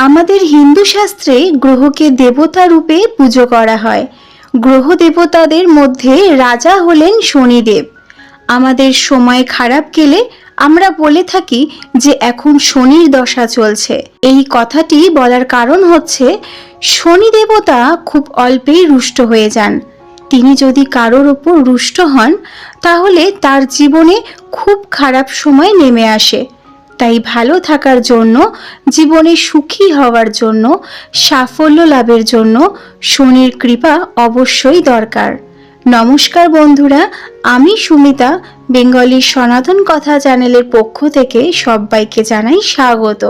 আমাদের হিন্দু শাস্ত্রে গ্রহকে দেবতা রূপে পুজো করা হয়। গ্রহ দেবতাদের মধ্যে রাজা হলেন শনিদেব। আমাদের সময় খারাপ গেলে আমরা বলে থাকি যে এখন শনির দশা চলছে। এই কথাটি বলার কারণ হচ্ছে শনি দেবতা খুব অল্পেই রুষ্ট হয়ে যান। তিনি যদি কারোর ওপর রুষ্ট হন তাহলে তার জীবনে খুব খারাপ সময় নেমে আসে। তাই ভালো থাকার জন্য, জীবনে সুখী হওয়ার জন্য, সাফল্য লাভের জন্য শনির কৃপা অবশ্যই দরকার। নমস্কার বন্ধুরা, আমি সুমিতা বেঙ্গলি সনাতন কথা চ্যানেলের পক্ষ থেকে সবাইকে জানাই স্বাগত।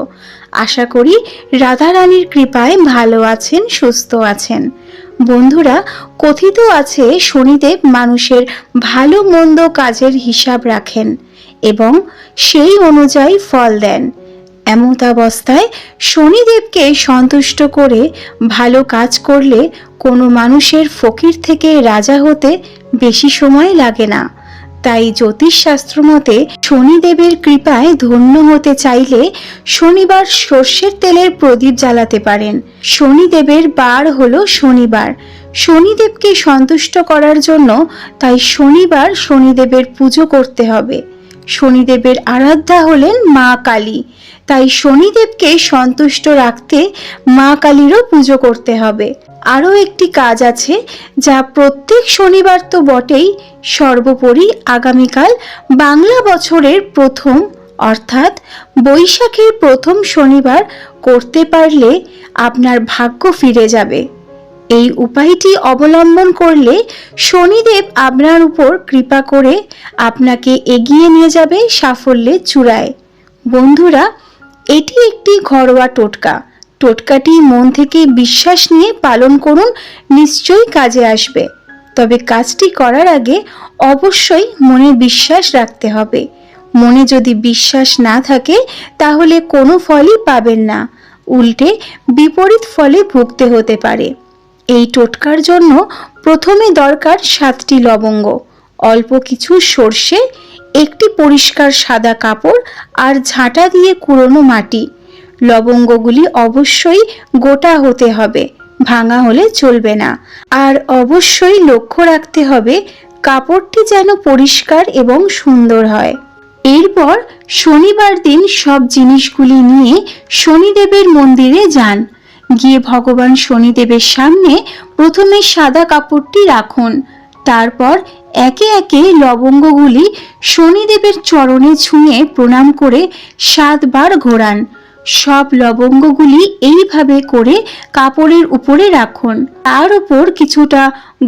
আশা করি রাধারানীর কৃপায় ভালো আছেন, সুস্থ আছেন। বন্ধুরা, কথিত আছে শনিদেব মানুষের ভালো মন্দ কাজের হিসাব রাখেন এবং সেই অনুযায়ী ফল দেন। এমতাবস্থায় শনিদেবকে সন্তুষ্ট করে ভালো কাজ করলে কোনো মানুষের ফকির থেকে রাজা হতে বেশি সময় লাগে না। তাই জ্যোতিষশাস্ত্র মতে শনিদেবের কৃপায় ধন্য হতে চাইলে শনিবার সর্ষের তেলের প্রদীপ জ্বালাতে পারেন। শনিদেবের বার হলো শনিবার। শনিদেবকে সন্তুষ্ট করার জন্য তাই শনিবার শনিদেবের পুজো করতে হবে। শনিদেবের আরাধ্যা হলেন মা কালী, তাই শনিদেবকে সন্তুষ্ট রাখতে মা কালীরও পুজো করতে হবে। আরও একটি কাজ আছে যা প্রত্যেক শনিবার তো বটেই, সর্বোপরি আগামীকাল বাংলা বছরের প্রথম অর্থাৎ বৈশাখের প্রথম শনিবার করতে পারলে আপনার ভাগ্য ফিরে যাবে। এই উপায়টি অবলম্বন করলে শনিদেব আপনার উপর কৃপা করে আপনাকে এগিয়ে নিয়ে যাবে সাফল্যের চূড়ায়। বন্ধুরা, এটি একটি ঘরোয়া টোটকা। টোটকাটি মন থেকে বিশ্বাস নিয়ে পালন করুন, নিশ্চয়ই কাজে আসবে। তবে কাজটি করার আগে অবশ্যই মনে বিশ্বাস রাখতে হবে। মনে যদি বিশ্বাস না থাকে তাহলে কোনো ফলই পাবেন না, উল্টে বিপরীত ফলে ভুগতে হতে পারে। এই টোটকার জন্য প্রথমে দরকার 7টি লবঙ্গ, অল্প কিছু সর্ষে, একটি পরিষ্কার সাদা কাপড় আর ঝাঁটা দিয়ে কুড়োনো মাটি। লবঙ্গগুলি অবশ্যই গোটা হতে হবে, ভাঙা হলে চলবে না। আর অবশ্যই লক্ষ্য রাখতে হবে কাপড়টি যেন পরিষ্কার এবং সুন্দর হয়। এরপর শনিবার দিন সব জিনিসগুলি নিয়ে শনিদেবের মন্দিরে যান। গিয়ে ভগবান শনিদেবের সামনে প্রথমে সাদা কাপড়টি রাখুন। তারপর একে একে লবঙ্গগুলি শনিদেবের চরণে ছুঁয়ে প্রণাম করে 7 বার ঘোরান। সব লবঙ্গগুলি এইভাবে করে কাপড়ের উপরে রাখুন। তার উপর কিছুটা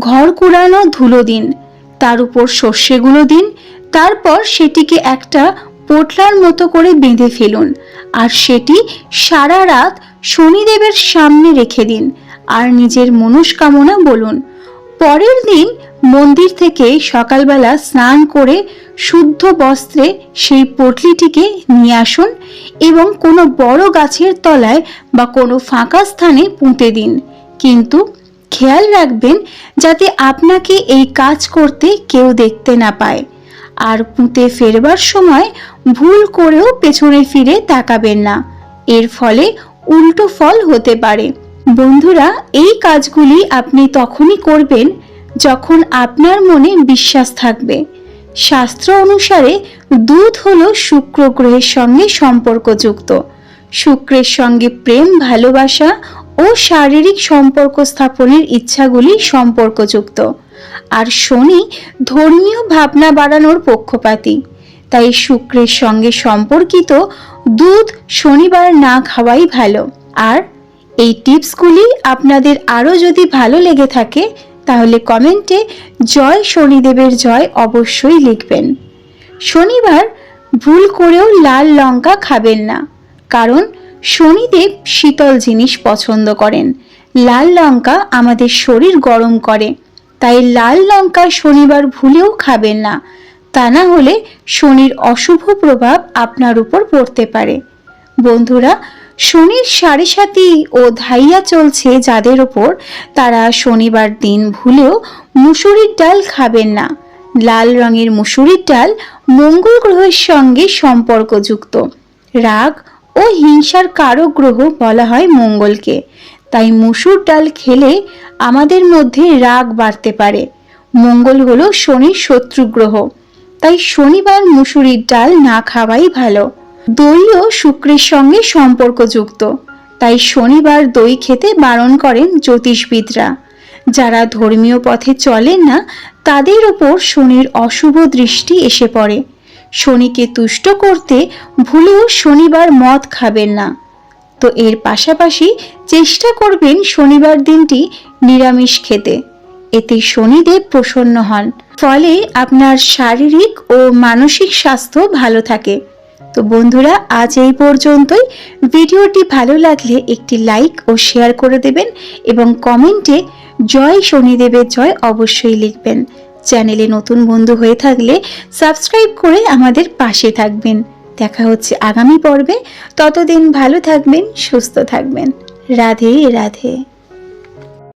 ঘর কুড়ানো ধুলো দিন, তার উপর সর্ষেগুলো দিন। তারপর সেটিকে একটা পোটলার মতো করে বেঁধে ফেলুন আর সেটি সারা রাত শনিদেবের সামনে রেখে দিন আর নিজের মনস্কামনা বলুন। পরের দিন মন্দির থেকে সকালবেলা স্নান করে শুদ্ধ বস্ত্রে সেই পটলিটিকে নিয়ে আসুন এবং কোনো বড় গাছের তলায় বা কোনো ফাঁকা স্থানে পুঁতে দিন। কিন্তু খেয়াল রাখবেন যাতে আপনাকে এই কাজ করতে কেউ দেখতে না পায়। আর পুঁতে ফেরবার সময় ভুল করেও পেছনে ফিরে তাকাবেন না, এর ফলে উল্টো ফল হতে পারে। বন্ধুরা, এই কাজগুলি আপনি তখনই করবেন যখন আপনার মনে বিশ্বাস থাকবে। শাস্ত্র অনুসারে দুধ হলো শুক্র গ্রহের সঙ্গে সম্পর্কযুক্ত। শুক্রের সঙ্গে প্রেম, ভালোবাসা ও শারীরিক সম্পর্ক স্থাপনের ইচ্ছাগুলি সম্পর্কযুক্ত। আর শনি ধর্মীয় ভাবনা বাড়ানোর পক্ষপাতী। তাই শুক্রের সঙ্গে সম্পর্কিত দুধ শনিবার না খাওয়াই ভালো। আর এই টিপসগুলি আপনাদের আরও যদি ভালো লেগে থাকে তাহলে কমেন্টে জয় শনিদেবের জয় অবশ্যই লিখবেন। শনিবার ভুল করেও লাল লঙ্কা খাবেন না, কারণ শনিদেব শীতল জিনিস পছন্দ করেন। লাল লঙ্কা আমাদের শরীর গরম করে, তাই লাল লঙ্কা শনিবার ভুলেও খাবেন না। তা না হলে শনির অশুভ প্রভাব আপনার উপর পড়তে পারে। বন্ধুরা, শনির সাড়ে সাতি ও ধাইয়া চলছে যাদের ওপর, তারা শনিবার দিন ভুলেও মুসুরির ডাল খাবেন না। লাল রঙের মুসুরির ডাল মঙ্গল গ্রহের সঙ্গে সম্পর্কযুক্ত। রাগ ও হিংসার কারক গ্রহ বলা হয় মঙ্গলকে। তাই মসুর ডাল খেলে আমাদের মধ্যে রাগ বাড়তে পারে। মঙ্গল হলো শনির শত্রু গ্রহ, তাই শনিবার মুসুরির ডাল না খাওয়াই ভালো। দইও শুক্রের সঙ্গে সম্পর্কযুক্ত, তাই শনিবার দই খেতে বারণ করেন জ্যোতিষবিদরা। যারা ধর্মীয় পথে চলেন না তাদের উপর শনির অশুভ দৃষ্টি এসে পড়ে। শনিকে তুষ্ট করতে ভুলেও শনিবার মদ খাবেন না। তো এর পাশাপাশি চেষ্টা করবেন শনিবার দিনটি নিরামিষ খেতে। এতে শনিদেব প্রসন্ন হন, ফলে আপনার শারীরিক ও মানসিক স্বাস্থ্য ভালো থাকে। তো বন্ধুরা, আজ এই পর্যন্তই। ভিডিওটি ভালো লাগলে একটি লাইক ও শেয়ার করে দেবেন এবং কমেন্টে জয় শনিদেবের জয় অবশ্যই লিখবেন। চ্যানেলে নতুন বন্ধু হয়ে থাকলে সাবস্ক্রাইব করে আমাদের পাশে থাকবেন। দেখা হচ্ছে আগামী পর্বে। ততদিন ভালো থাকবেন, সুস্থ থাকবেন। রাধে রাধে।